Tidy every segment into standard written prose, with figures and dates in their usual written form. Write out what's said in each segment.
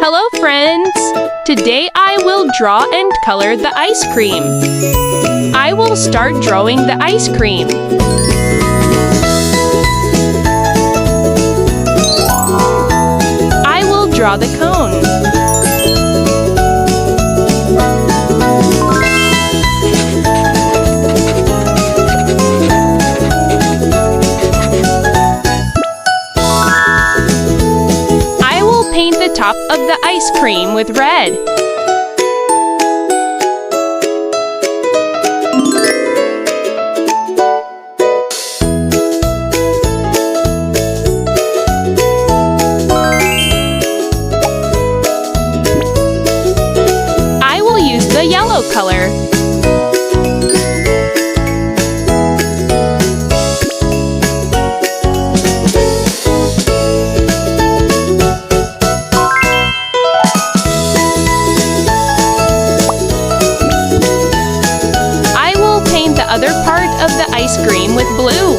Hello friends! Today I will draw and color the ice cream. I will start drawing the ice cream. I will draw the cone. Paint the top of the ice cream with red. I will use the yellow color. Other part of the ice cream with blue.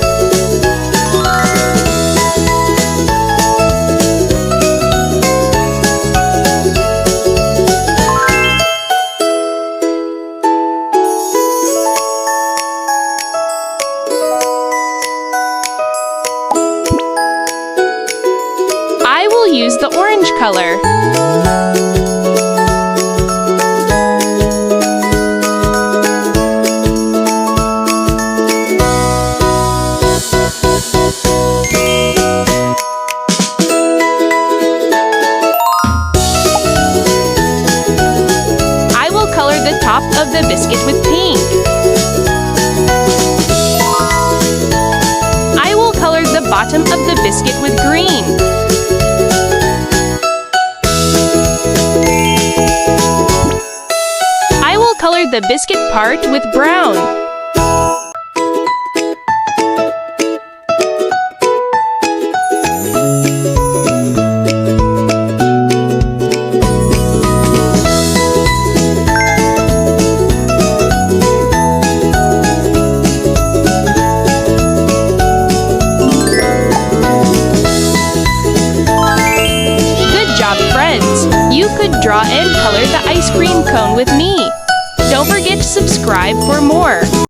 I will use the orange color. The top of the biscuit with pink. I will color the bottom of the biscuit with green. I will color the biscuit part with brown. You could draw and color the ice cream cone with me. Don't forget to subscribe for more.